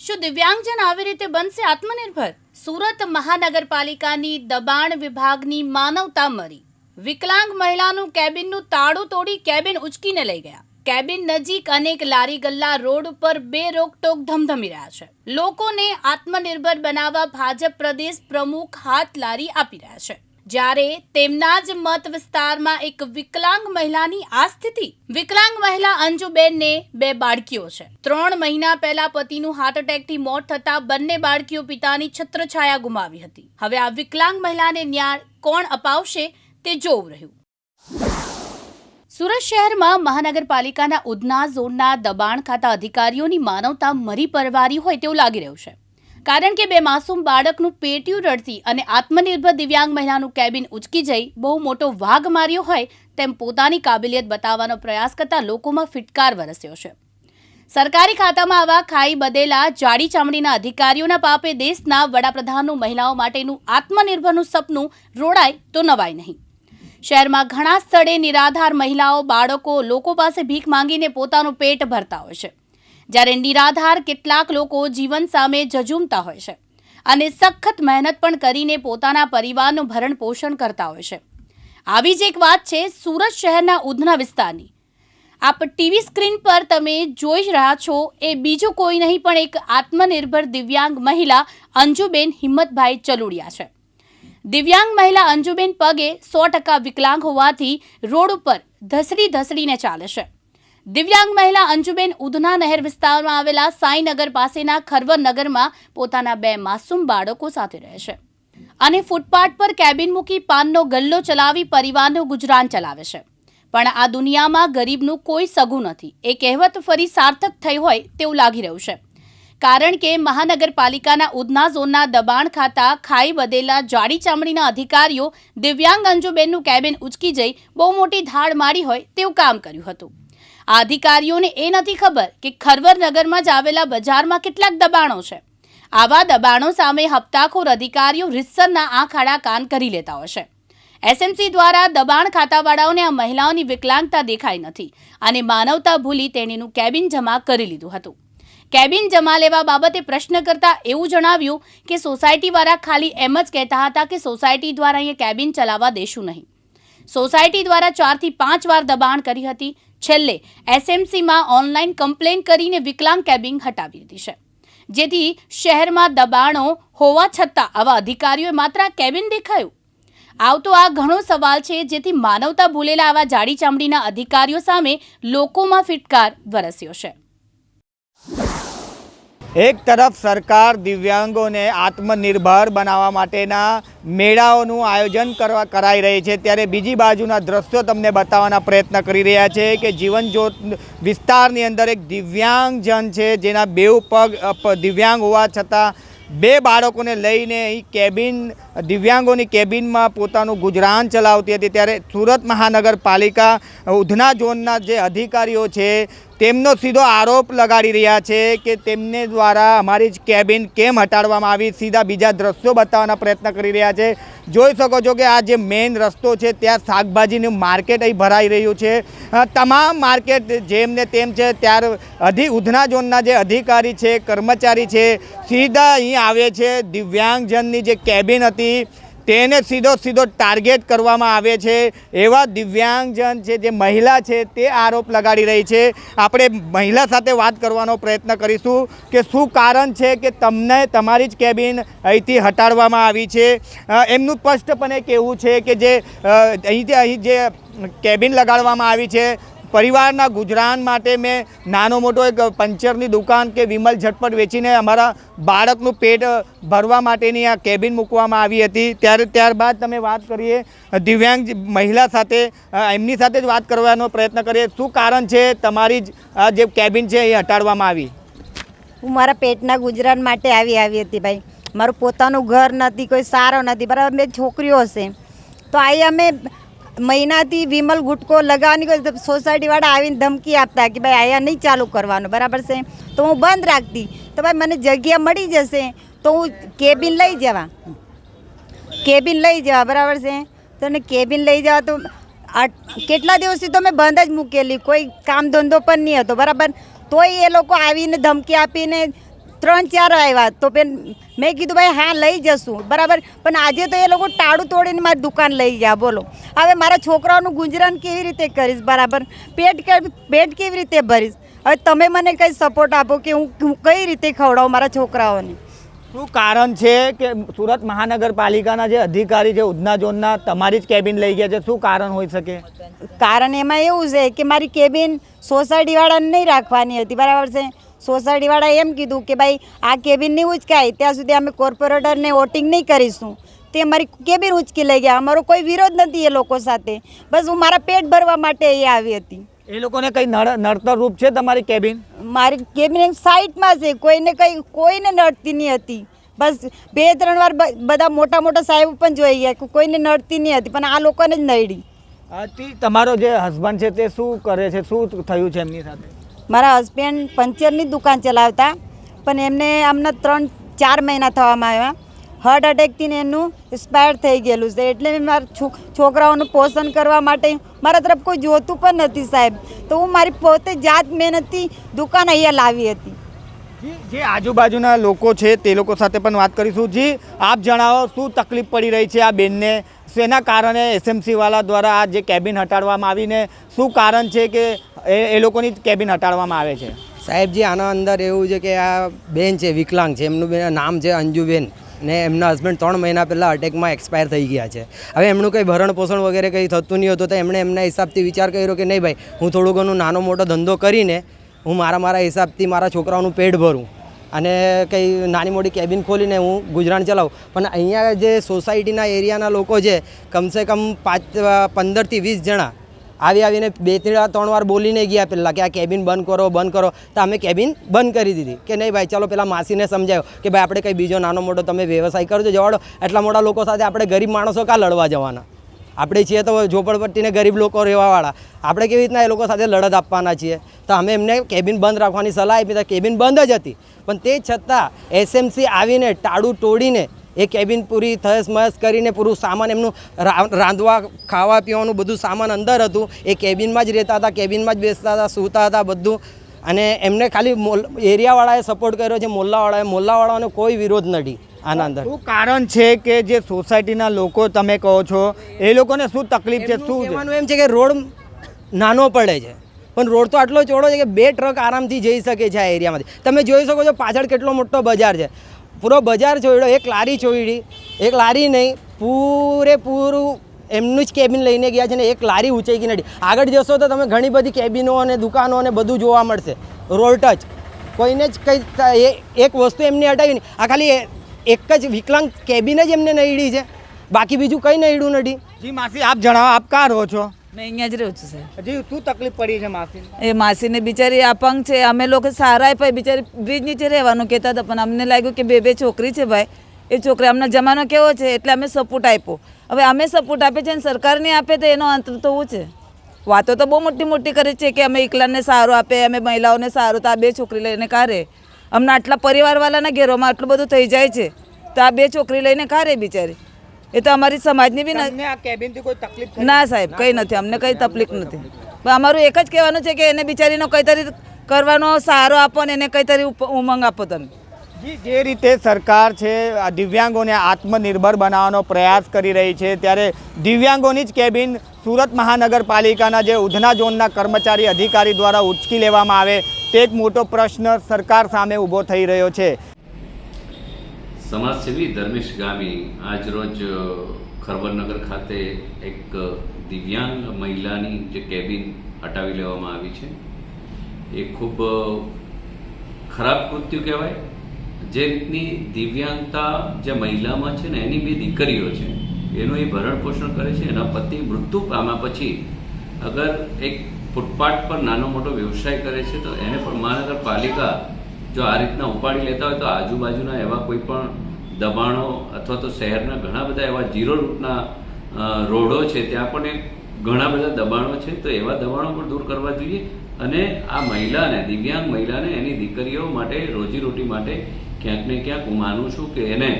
શું દિવ્યાંગજન આવી રીતે બનશે આત્મનિર્ભર? સુરત મહાનગરપાલિકાની દબાણ વિભાગની માનવતા મરી. વિકલાંગ મહિલાનું કેબિનનું તાળું તોડી કેબિન ઉચકીને લઈ ગયા. કેબિન નજીક અનેક લારી ગલ્લા રોડ ઉપર બેરોકટોક ધમધમી રહ્યા છે. લોકોને આત્મનિર્ભર બનાવવા ભાજપ પ્રદેશ પ્રમુખ હાથ લારી આપી રહ્યા છે, જ્યારે તેમના જ મત વિસ્તારમાં એક વિકલાંગ મહિલાની આ સ્થિતિ. વિકલાંગ મહિલા અંજુબેનને 2 બાળકીઓ છે. 3 મહિના પહેલા પતિનું હાર્ટ એટેકથી મોત થતા બંને બાળકીઓ પિતાની છત્રછાયા ગુમાવી હતી. હવે આ વિકલાંગ મહિલાને ન્યાય કોણ અપાવશે તે જોવું રહ્યું. સુરત શહેરમાં મહાનગરપાલિકાના ઉધના ઝોનના દબાણ ખાતા અધિકારીઓની માનવતા મરી પરવારી હોય તેવું લાગી રહ્યું છે, કારણ કે 2 માસૂમ બાળકનું પેટીયું રડતી અને આત્મનિર્ભર દિવ્યાંગ મહિલાનું કેબિન ઉચકી જઈ બહુ મોટો વાઘ માર્યો હોય તેમ પોતાની કાબિલિયત બતાવવાનો પ્રયાસ કરતા લોકોમાં ફિટકાર વરસ્યો છે. સરકારી ખાતામાં આવા ખાઈ બધેલા જાડી ચામડીના અધિકારીઓના પાપે દેશના વડાપ્રધાનનું મહિલાઓ માટેનું આત્મનિર્ભરનું સપનું રોડાય તો નવાય નહીં. શહેરમાં ઘણા સ્થળે નિરાધાર મહિલાઓ, બાળકો લોકો પાસે ભીખ માંગીને પોતાનું પેટ ભરતા હોય છે, જ્યારે નિરાધાર કેટલાક લોકો જીવન સામે ઝઝૂમતા હોય છે અને સખત મહેનત પણ કરીને પોતાના પરિવારનું ભરણ પોષણ કરતા હોય છે. આવી જ એક વાત છે સુરત શહેરના ઉધના વિસ્તારની. આપ ટીવી સ્ક્રીન પર તમે જોઈ રહ્યા છો એ બીજું કોઈ નહીં પણ એક આત્મનિર્ભર દિવ્યાંગ મહિલા અંજુબેન હિંમતભાઈ ચલુડિયા છે. દિવ્યાંગ મહિલા અંજુબેન પગે 100% વિકલાંગ હોવાથી રોડ ઉપર ધસડીને ચાલે છે. દિવ્યાંગ મહિલા અંજુબેન ઉધના નહેર વિસ્તારમાં આવેલા સાંઈનગર પાસેના ખરવર નગરમાં પોતાના 2 માસૂમ બાળકો સાથે રહે છે અને ફૂટપાથ પર કેબિન મૂકી પાનનો ગલ્લો ચલાવી પરિવારનું ગુજરાન ચલાવે છે. પણ આ દુનિયામાં ગરીબનું કોઈ સગું નથી એ કહેવત ફરી સાર્થક થઈ હોય તેવું લાગી રહ્યું છે, કારણ કે મહાનગરપાલિકાના ઉધના ઝોનના દબાણ ખાતા ખાઈ બધેલા જાડી ચામડીના અધિકારીઓ દિવ્યાંગ અંજુબેનનું કેબિન ઉચકી જઈ બહુ મોટી ધાડ મારી હોય તેવું કામ કર્યું હતું. આ અધિકારીઓને એ નથી ખબર કે ખરવર નગરમાં જ આવેલા બજારમાં કેટલાક દબાણો છે. આવા દબાણો સામે હપ્તાખોર અધિકારીઓ રીતસરના આંખ આડા કાન કરી લેતા હોય છે. એસએમસી દ્વારા દબાણ ખાતાવાળાઓને આ મહિલાઓની વિકલાંગતા દેખાઈ નથી અને માનવતા ભૂલી તેણીનું કેબિન જમા કરી લીધું હતું. કેબિન જમા લેવા બાબતે પ્રશ્ન કરતા એવું જણાવ્યું કે સોસાયટીવાળા ખાલી એમ જ કહેતા હતા કે સોસાયટી દ્વારા અહીંયા કેબિન ચલાવવા દેશું નહીં. સોસાયટી દ્વારા 4 થી 5 વાર દબાણ કરી હતી. છેલ્લે એસએમસીમાં ઓનલાઈન કમ્પ્લેન કરીને વિકલાંગ કેબિન હટાવી દીધી છે, જેથી શહેરમાં દબાણો હોવા છતાં આવા અધિકારીઓએ માત્ર કેબિન દેખાયું. આવતો આ ઘણો સવાલ છે, જેથી માનવતા ભૂલેલા આવા જાડી ચામડીના અધિકારીઓ સામે લોકોમાં ફિટકાર વરસ્યો છે. એક તરફ સરકાર દિવ્યાંગોને આત્મનિર્ભર બનાવવા માટેના મેળાઓનું આયોજન કરાઈ રહી છે, ત્યારે બીજી બાજુના દ્રશ્યો તમને બતાવવાના પ્રયત્ન કરી રહ્યા છે કે જીવનજ્યોત વિસ્તારની અંદર એક દિવ્યાંગજન છે, જેના 2 પગ દિવ્યાંગ હોવા છતાં 2 બાળકોને લઈને અહીં કેબિન દિવ્યાંગોની કેબિનમાં પોતાનું ગુજરાન ચલાવતી હતી. ત્યારે સુરત મહાનગરપાલિકા ઉધના ઝોનના જે અધિકારીઓ છે તેમનો સીધો આરોપ લગાડી રહ્યા છે કે તેમને દ્વારા અમારી જ કેબિન કેમ હટાડવામાં આવી. સીધા બીજા દ્રશ્યો બતાવવાના પ્રયત્ન કરી રહ્યા છે. જોઈ શકો છો કે આ જે મેઇન રસ્તો છે ત્યાં શાકભાજીનું માર્કેટ અહીં ભરાઈ રહ્યું છે. તમામ માર્કેટ જેમ ને તેમ છે. ત્યારે ઉધના ઝોનના જે અધિકારી છે, કર્મચારી છે, સીધા અહીં આવે છે. દિવ્યાંગજનની જે કેબિન હતી તેને સીધો ટાર્ગેટ કરવામાં આવે છે. એવા દિવ્યાંગજન છે, જે મહિલા છે, તે આરોપ લગાડી રહી છે. આપણે મહિલા સાથે વાત કરવાનો પ્રયત્ન કરીશું કે શું કારણ છે કે તમને તમારી જ કેબિન અહીંથી હટાડવામાં આવી છે. એમનું સ્પષ્ટપણે કહેવું છે કે જે અહીં જે કેબિન લગાડવામાં આવી છે, પરિવારના ગુજરાન માટે મેં નાનો મોટો એક પંચરની દુકાન કે વિમલ ઝટપટ વેચીને અમારા બાળકનું પેટ ભરવા માટેની આ કેબિન મૂકવામાં આવી હતી. ત્યારબાદ તમે વાત કરીએ દિવ્યાંગ મહિલા સાથે, એમની સાથે જ વાત કરવાનો પ્રયત્ન કરીએ. શું કારણ છે તમારી જે કેબિન છે એ હટાડવામાં આવી? હું મારા પેટના ગુજરાન માટે આવી હતી ભાઈ. મારું પોતાનું ઘર નથી, કોઈ સારો નથી, બરાબર. 2 છોકરીઓ હશે તો અહીં અમે મહિનાથી વિમલ ગુટકો લગાવવાની સોસાયટીવાળા આવીને ધમકી આપતા કે ભાઈ અહીંયા નહીં ચાલુ કરવાનું, બરાબર છે. તો હું બંધ રાખતી તો ભાઈ મને જગ્યા મળી જશે તો હું કેબિન લઈ જવા, બરાબર છે. તો કેબિન લઈ જવા તો કેટલા દિવસથી તો મેં બંધ જ મૂકેલી, કોઈ કામ ધંધો પણ નહીં હતો, બરાબર. તોય એ લોકો આવીને ધમકી આપીને 3-4 આવ્યા તો મેં કીધું ભાઈ હા લઈ જશું બરાબર, પણ આજે તો એ લોકો ટાળું તોડીને મારી દુકાન લઈ ગયા. બોલો હવે મારા છોકરાઓનું ગુજરાન કેવી રીતે કરીશ બરાબર, પેટ કેવી રીતે ભરીશ? હવે તમે મને કંઈ સપોર્ટ આપો કે હું કઈ રીતે ખવડાવું મારા છોકરાઓને. શું કારણ છે કે સુરત મહાનગરપાલિકાના જે અધિકારી છે ઉધના ઝોનના તમારી જ કેબિન લઈ ગયા છે? શું કારણ હોઈ શકે? કારણ એમાં એવું છે કે મારી કેબિન સોસાયટીવાળાને નહીં રાખવાની હતી બરાબર છે. સોસાયટીવાળાએ એમ કીધું કે ભાઈ આ કેબિન નહીં ઉચકાય ત્યાં સુધી અમે કોર્પોરેટરને વોટિંગ નહીં કરીશું. તે મારી કેબિન ઉચકી લઈ ગયા. અમારો કોઈ વિરોધ નથી એ લોકો સાથે, બસ હું મારા પેટ ભરવા માટે એ આવી હતી. એ લોકોને કંઈ નડતર રૂપ છે તમારી કેબિન? મારી કેબિન એક સાઈડમાં છે, કોઈને નડતી નહીં હતી. બસ 2-3 વાર બધા મોટા સાહેબ પણ જોઈ ગયા, કોઈને નડતી નહીં હતી, પણ આ લોકોને જ નડી. તમારો જે હસબન્ડ છે તે શું કરે છે? શું થયું છે એમની સાથે? મારા હસબન્ડ પંચરની દુકાન ચલાવતા, પણ એમને આમના 3-4 મહિના થવામાં આવ્યા. હાર્ટ એટેકથી એમનું એક્સપાયર થઈ ગયેલું છે. એટલે મેં મારા છોકરાઓનું પોષણ કરવા માટે મારા તરફ કોઈ જોતું પણ નથી સાહેબ, તો હું મારી પોતે જાત મહેનતથી દુકાન અહીંયા લાવી હતી. જે આજુબાજુના લોકો છે તે લોકો સાથે પણ વાત કરીશું. જી આપ જણાવો, શું તકલીફ પડી રહી છે આ બેનને? શેના કારણે એસએમસી વાળા દ્વારા આ જે કેબિન હટાડવામાં આવીને શું કારણ છે કે એ લોકોની કેબિન હટાડવામાં આવે છે? સાહેબજી આના અંદર એવું છે કે આ બેન છે, વિકલાંગ છે, એમનું નામ છે અંજુબેન, ને એમના હસબન્ડ 3 મહિના પહેલાં અટેકમાં એક્સપાયર થઈ ગયા છે. હવે એમનું કંઈ ભરણ પોષણ વગેરે કંઈ થતું નહીં હતું, તો એમણે એમના હિસાબથી વિચાર કર્યો કે નહીં ભાઈ, હું થોડું ઘણું નાનો મોટો ધંધો કરીને હું મારા હિસાબથી મારા છોકરાઓનું પેટ ભરું અને કંઈ નાની મોટી કેબિન ખોલીને હું ગુજરાન ચલાવું. પણ અહીંયા જે સોસાયટીના એરિયાના લોકો છે, કમસે કમ 15 થી 20 જણા આવીને 2-3 વાર બોલીને ગયા પહેલાં કે આ કેબિન બંધ કરો. તો અમે કેબિન બંધ કરી દીધી કે નહીં ભાઈ ચાલો પેલા માસીને સમજાયો કે ભાઈ આપણે કંઈ બીજો નાનો મોટો તમે વ્યવસાય કરજો, જવાડો. એટલા મોટા લોકો સાથે આપણે ગરીબ માણસો કાં લડવા જવાના? આપણે છીએ તો ઝોપડપટ્ટીને ગરીબ લોકો રહેવાવાળા, આપણે કેવી રીતના એ લોકો સાથે લડત આપવાના છીએ? તો અમે એમને કેબિન બંધ રાખવાની સલાહ આપી. તો કેબિન બંધ જ હતી, પણ તે છતાં એસએમસી આવીને ટાળું તોડીને એ કેબિન પૂરી થયસ મયસ કરીને પૂરું સામાન એમનું રાંધવા ખાવા પીવાનું બધું સામાન અંદર હતું. એ કેબિનમાં જ રહેતા હતા, કેબિનમાં જ બેસતા હતા, સૂતા હતા બધું. અને એમને ખાલી એરિયાવાળાએ સપોર્ટ કર્યો છે, મોલ્લાવાળાનો કોઈ વિરોધ નથી આના અંદર. શું કારણ છે કે જે સોસાયટીના લોકો તમે કહો છો એ લોકોને શું તકલીફ છે? શું કહેવાનું એમ છે કે રોડ નાનો પડે છે, પણ રોડ તો આટલો ચોડો છે કે 2 ટ્રક આરામથી જઈ શકે છે આ એરિયામાંથી. તમે જોઈ શકો છો પાછળ કેટલો મોટો બજાર છે, પૂરો બજાર છોડ્યો, એક લારી છોડી, એક લારી નહીં પૂરેપૂરું એમનું જ કેબિન લઈને ગયા છે ને એક લારી ઊંચાઈ નથી. આગળ જશો તો તમે ઘણી બધી કેબિનો અને દુકાનો અને બધું જોવા મળશે રોડ ટચ. કોઈને જ કંઈ એક વસ્તુ એમની હટાવી નહીં, આ ખાલી એક જ વિકલાંગ કેબિન જ એમને નડી છે, બાકી બીજું કંઈ નડ્યું નથી. જી માસી આપ જણાવો, આપ ક્યાં રહો છો? મેં અહીંયા જ રહું છું સાહેબ. જી શું તકલીફ પડી છે માસી? એ માસીને બિચારી અપંગ છે, અમે લોકો સારા આપ્યા, બિચારી બ્રિજ નીચે રહેવાનું કહેતા હતા, પણ અમને લાગ્યું કે 2 છોકરી છે ભાઈ, એ છોકરી અમને જમાનો કેવો છે એટલે અમે સપોર્ટ આપ્યો. હવે અમે સપોર્ટ આપે છે અને સરકાર નહીં આપે તો એનો અંત તો શું છે? વાતો તો બહુ મોટી કરે છે કે અમે એકલાને સારું આપે, અમે મહિલાઓને સારું, તો આ 2 છોકરી લઈને કારે? અમને આટલા પરિવારવાળાના ઘેરોમાં આટલું બધું થઈ જાય છે, તો આ 2 છોકરી લઈને કારે બિચારી? એ તો અમારી સમાજની બી આ કેબિનથી કોઈ તકલીફ? ના સાહેબ કંઈ નથી, અમને કંઈ તકલીફ નથી. અમારું એક જ કહેવાનું છે કે એને બિચારીનો કંઈ તરી કરવાનો સહારો આપો ને એને કંઈ તરી ઉમંગ આપો તમે. જે રીતે સરકાર છે દિવ્યાંગોને આત્મનિર્ભર બનાવવાનો પ્રયાસ કરી રહી છે, ત્યારે દિવ્યાંગોની જ કેબિન સુરત મહાનગરપાલિકાના જે ઉધના ઝોનના કર્મચારી અધિકારી દ્વારા ઉચકી લેવામાં આવે તે એક મોટો પ્રશ્ન સરકાર સામે ઊભો થઈ રહ્યો છે. સમાજસેવી ધર્મેશ ગામી આજરોજ ખરબરનગર ખાતે એક દિવ્યાંગ મહિલાની જે કેબિન હટાવી લેવામાં આવી છે એ ખૂબ ખરાબ કૃત્યુ કહેવાય. જે રીતની દિવ્યાંગતા જે મહિલામાં છે ને એની 2 દીકરીઓ છે, એનું એ ભરણ પોષણ કરે છે, એના પતિ મૃત્યુ પામ્યા પછી અગર એક ફૂટપાથ પર નાનો મોટો વ્યવસાય કરે છે તો એને પણ મહાનગરપાલિકા જો આ રીતના ઉપાડી લેતા હોય તો આજુબાજુના એવા કોઈ પણ દબાણો અથવા તો શહેરના ઘણા બધા એવા 0 રૂટના રોડો છે ત્યાં પણ ઘણા બધા દબાણો છે, તો એવા દબાણો પણ દૂર કરવા જોઈએ. અને આ મહિલાને, દિવ્યાંગ મહિલાને એની દીકરીઓ માટે રોજીરોટી માટે ક્યાંક ને ક્યાંક હું માનું છું કે એને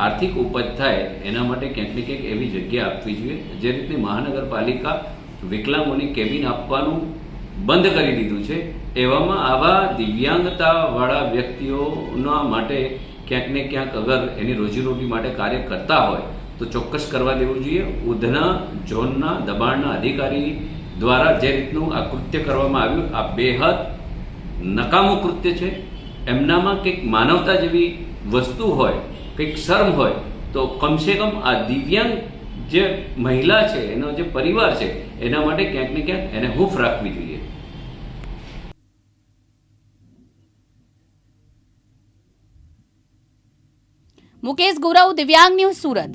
આર્થિક ઉપજ થાય એના માટે ક્યાંક ને ક્યાંક એવી જગ્યા આપવી જોઈએ. જે રીતની મહાનગરપાલિકા વિકલાંગોની કેબિન આપવાનું બંધ કરી દીધું છે. એવામાં આવા દિવ્યાંગતાવાળા વ્યક્તિઓના માટે ક્યાંક ને ક્યાંક અગર એની રોજીરોટી માટે કાર્ય કરતા હોય તો ચોક્કસ કરવા દેવું જોઈએ. ઉધના ઝોનના દબાણના અધિકારી દ્વારા જે રીતનું આ કૃત્ય કરવામાં આવ્યું, આ બેહદ નકામું કૃત્ય છે. એમનામાં કંઈક માનવતા જેવી વસ્તુ હોય, કંઈક શરમ હોય તો કમસે કમ આ દિવ્યાંગ જે મહિલા છે, એનો જે પરિવાર છે, એના માટે ક્યાંક ને ક્યાંક એને હૂંફ રાખવી જોઈએ. મુકેશ ગોરાઉ, દિવ્યાંગ ન્યૂઝ, સુરત.